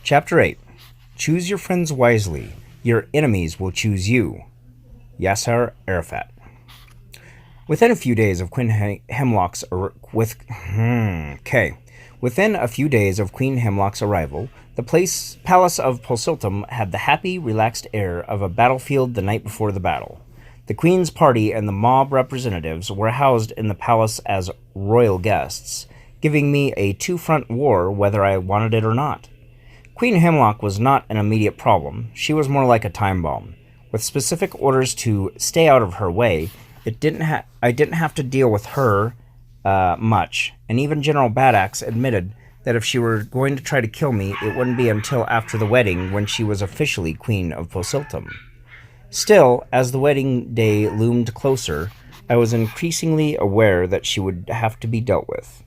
Chapter 8. Choose your friends wisely. Your enemies will choose you. Yasser Arafat. Within a few days of Queen Hemlock's arrival, the palace of Polsiltum had the happy, relaxed air of a battlefield the night before the battle. The Queen's party and the mob representatives were housed in the palace as royal guests, giving me a two-front war whether I wanted it or not. Queen Hemlock was not an immediate problem. She was more like a time bomb. With specific orders to stay out of her way, I didn't have to deal with her much, and even General Badaxe admitted that if she were going to try to kill me, it wouldn't be until after the wedding when she was officially Queen of Polsiltum. Still, as the wedding day loomed closer, I was increasingly aware that she would have to be dealt with.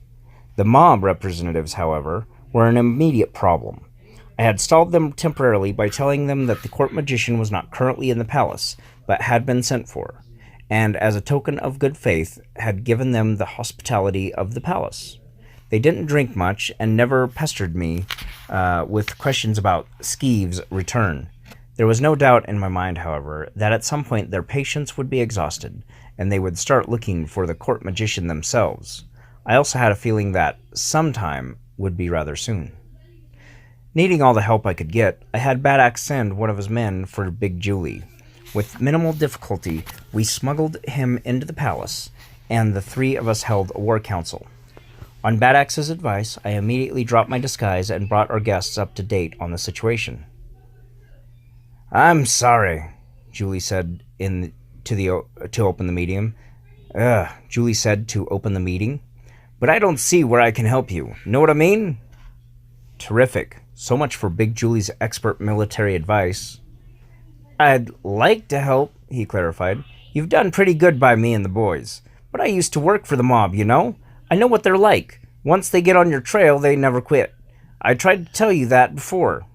The mob representatives, however, were an immediate problem. I had stalled them temporarily by telling them that the court magician was not currently in the palace, but had been sent for, and as a token of good faith, had given them the hospitality of the palace. They didn't drink much, and never pestered me with questions about Skeeve's return. There was no doubt in my mind, however, that at some point their patience would be exhausted, and they would start looking for the court magician themselves. I also had a feeling that sometime would be rather soon. Needing all the help I could get, I had Badaxe send one of his men for Big Julie. With minimal difficulty, we smuggled him into the palace, and the three of us held a war council. On Badaxe's advice, I immediately dropped my disguise and brought our guests up to date on the situation. "I'm sorry," Julie said to open the meeting. Julie said to open the meeting. "But I don't see where I can help you. Know what I mean?" Terrific. So much for Big Julie's expert military advice. "I'd like to help," he clarified. "You've done pretty good by me and the boys. But I used to work for the mob, you know? I know what they're like. Once they get on your trail, they never quit. I tried to tell you that before."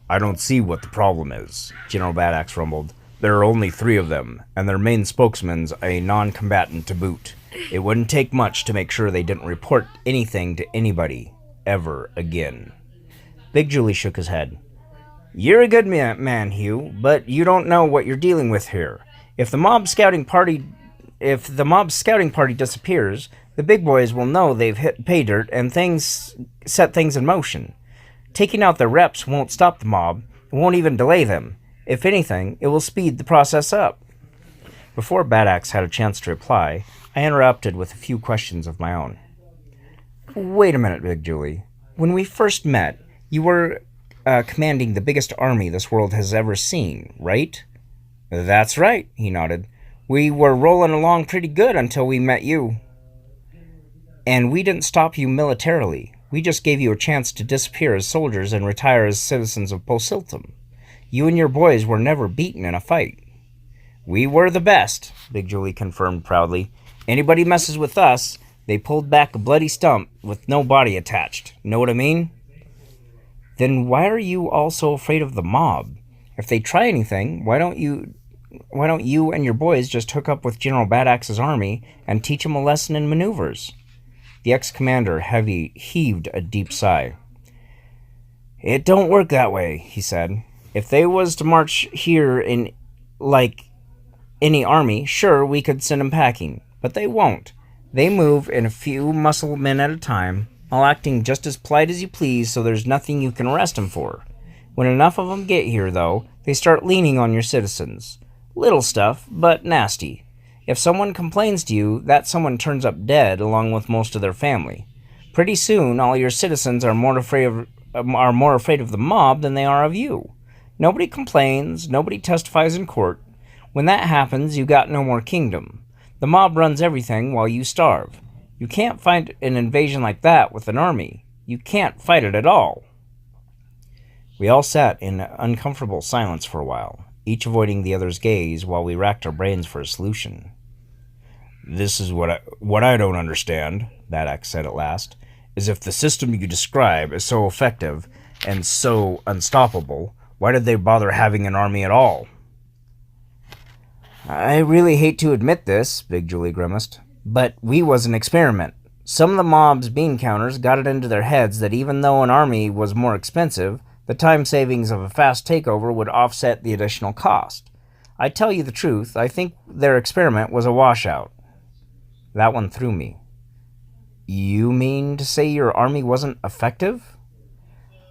"I don't see what the problem is," General Badaxe rumbled. "There are only 3 of them, and their main spokesman's a non-combatant to boot. It wouldn't take much to make sure they didn't report anything to anybody, ever again." Big Julie shook his head. "You're a good man, Hugh, but you don't know what you're dealing with here. If the mob scouting party disappears, the big boys will know they've hit pay dirt and set things in motion. Taking out their reps won't stop the mob. It won't even delay them. If anything, it will speed the process up." Before Badaxe had a chance to reply, I interrupted with a few questions of my own. "Wait a minute, Big Julie. When we first met, you were commanding the biggest army this world has ever seen, right?" "That's right," he nodded. "We were rolling along pretty good until we met you." "And we didn't stop you militarily. We just gave you a chance to disappear as soldiers and retire as citizens of Polsiltum. You and your boys were never beaten in a fight." "We were the best," Big Julie confirmed proudly. "Anybody messes with us, they pulled back a bloody stump with no body attached. Know what I mean?" "Then why are you all so afraid of the mob? If they try anything, why don't you and your boys just hook up with General Badaxe's army and teach them a lesson in maneuvers?" The ex-commander heaved a deep sigh. "It don't work that way," he said. "If they was to march here in like any army, sure, we could send them packing. But they won't. They move in a few muscle men at a time, all acting just as polite as you please, so there's nothing you can arrest them for. When enough of them get here, though, they start leaning on your citizens. Little stuff, but nasty. If someone complains to you, that someone turns up dead along with most of their family. Pretty soon, all your citizens are more afraid of the mob than they are of you. Nobody complains, nobody testifies in court. When that happens, you got no more kingdom. The mob runs everything while you starve. You can't fight an invasion like that with an army. You can't fight it at all." We all sat in uncomfortable silence for a while, each avoiding the other's gaze while we racked our brains for a solution. "This is what I don't understand," Badaxe said at last, "is if the system you describe is so effective and so unstoppable, why did they bother having an army at all?" "I really hate to admit this," Big Julie grimaced, "but we was an experiment. Some of the mob's bean counters got it into their heads that even though an army was more expensive, the time savings of a fast takeover would offset the additional cost. I tell you the truth, I think their experiment was a washout. That one threw me. You mean to say your army wasn't effective?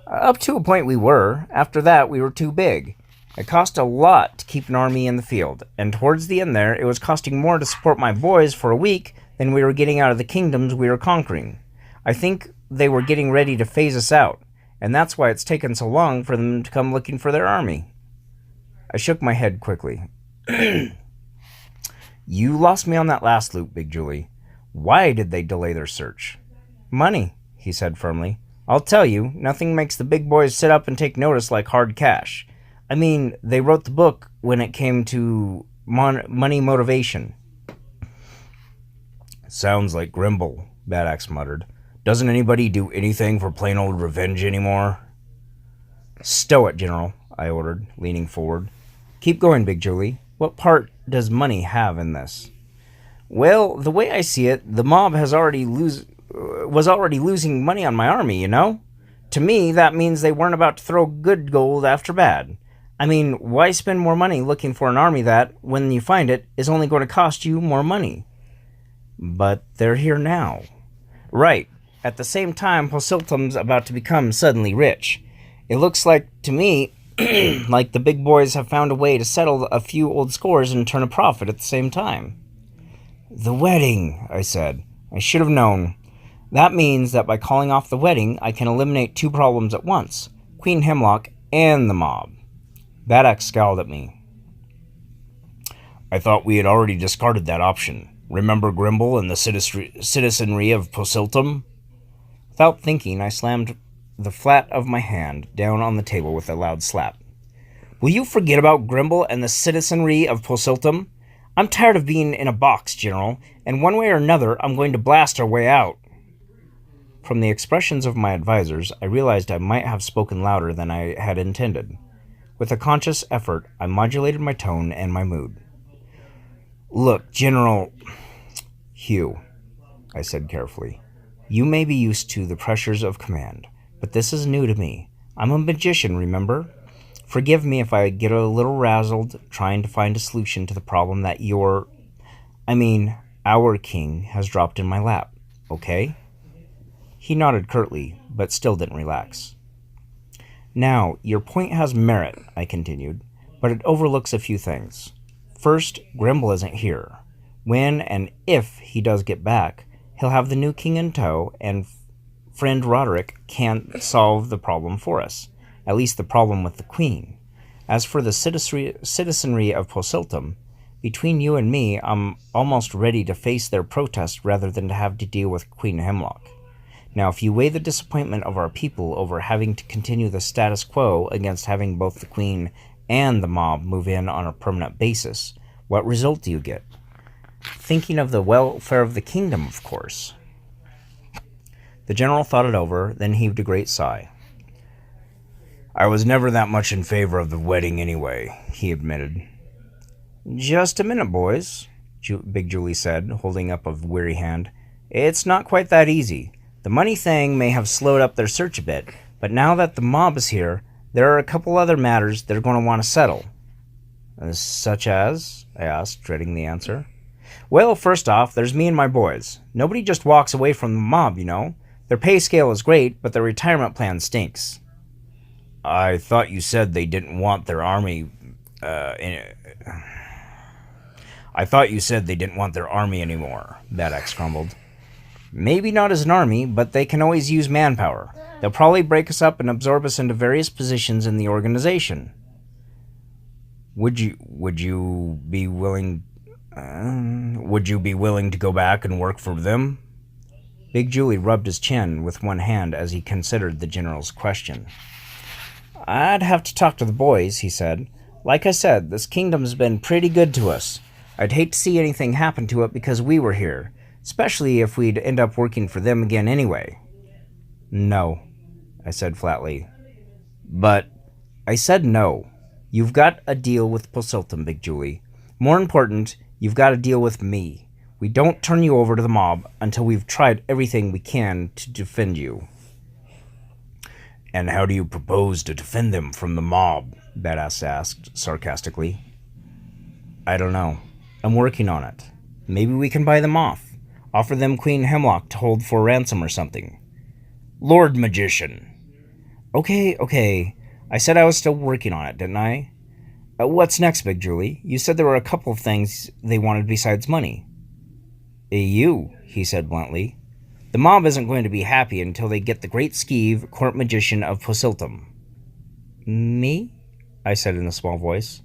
Up to a point we were. After that, we were too big. It cost a lot to keep an army in the field, and towards the end there, it was costing more to support my boys for a week than we were getting out of the kingdoms we were conquering. I think they were getting ready to phase us out, and that's why it's taken so long for them to come looking for their army. I shook my head quickly. You lost me on that last loop, Big Julie. Why did they delay their search? Money, he said firmly. I'll tell you, nothing makes the big boys sit up and take notice like hard cash. I mean, they wrote the book when it came to money motivation. Sounds like Grimble, Badaxe muttered. Doesn't anybody do anything for plain old revenge anymore? Stow it, General, I ordered, leaning forward. Keep going, Big Julie. What part does money have in this? Well, the way I see it, the mob was already losing money on my army, you know? To me, that means they weren't about to throw good gold after bad. I mean, why spend more money looking for an army that, when you find it, is only going to cost you more money? But they're here now. Right. At the same time, Posiltum's about to become suddenly rich. It looks like, to me, like the big boys have found a way to settle a few old scores and turn a profit at the same time. The wedding, I said. I should have known. That means that by calling off the wedding, I can eliminate two problems at once. Queen Hemlock and the mob. Badaxe scowled at me. I thought we had already discarded that option. Remember Grimble and the citizenry of Posiltum? Without thinking, I slammed the flat of my hand down on the table with a loud slap. Will you forget about Grimble and the citizenry of Posiltum? I'm tired of being in a box, General, and one way or another, I'm going to blast our way out. From the expressions of my advisors, I realized I might have spoken louder than I had intended. With a conscious effort, I modulated my tone and my mood. Look, General Hugh, I said carefully, you may be used to the pressures of command, but this is new to me. I'm a magician, remember? Forgive me if I get a little razzled trying to find a solution to the problem that our king has dropped in my lap, okay? He nodded curtly, but still didn't relax. Now, your point has merit, I continued, but it overlooks a few things. First, Grimble isn't here. When and if he does get back, he'll have the new king in tow, and friend Roderick can't solve the problem for us, at least the problem with the queen. As for the citizenry of Posiltum, between you and me, I'm almost ready to face their protest rather than to have to deal with Queen Hemlock. Now, if you weigh the disappointment of our people over having to continue the status quo against having both the queen and the mob move in on a permanent basis, what result do you get? Thinking of the welfare of the kingdom, of course. The general thought it over, then heaved a great sigh. I was never that much in favor of the wedding anyway, he admitted. Just a minute, boys, Big Julie said, holding up a weary hand. It's not quite that easy. The money thing may have slowed up their search a bit, but now that the mob is here, there are a couple other matters they're going to want to settle. Such as? I asked, dreading the answer. Well, first off, there's me and my boys. Nobody just walks away from the mob, you know. Their pay scale is great, but their retirement plan stinks. I thought you said they didn't want their army, I thought you said they didn't want their army anymore, Badaxe grumbled. Maybe not as an army, but they can always use manpower. They'll probably break us up and absorb us into various positions in the organization. Would you be willing to go back and work for them? Big Julie rubbed his chin with one hand as he considered the general's question. I'd have to talk to the boys, he said. Like I said, this kingdom's been pretty good to us. I'd hate to see anything happen to it because we were here, especially if we'd end up working for them again anyway. No, I said flatly. But I said no. You've got a deal with Posiltum, Big Julie. More important, you've got a deal with me. We don't turn you over to the mob until we've tried everything we can to defend you. And how do you propose to defend them from the mob? Badaxe asked sarcastically. I don't know. I'm working on it. Maybe we can buy them off. Offer them Queen Hemlock to hold for ransom or something. Lord Magician. Okay. I said I was still working on it, didn't I? What's next, Big Julie? You said there were a couple of things they wanted besides money. You, he said bluntly. The mob isn't going to be happy until they get the great Skeeve, court magician of Posiltum. Me? I said in a small voice.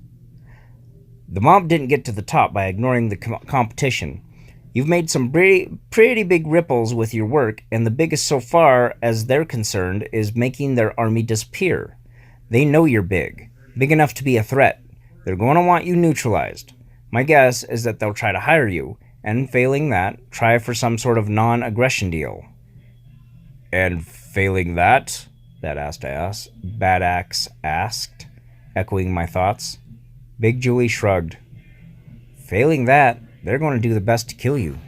The mob didn't get to the top by ignoring the competition. You've made some pretty big ripples with your work, and the biggest so far, as they're concerned, is making their army disappear. They know you're big enough to be a threat. They're going to want you neutralized. My guess is that they'll try to hire you, and failing that, try for some sort of non-aggression deal. And failing that? Badaxe asked, echoing my thoughts. Big Julie shrugged. Failing that, they're going to do the best to kill you.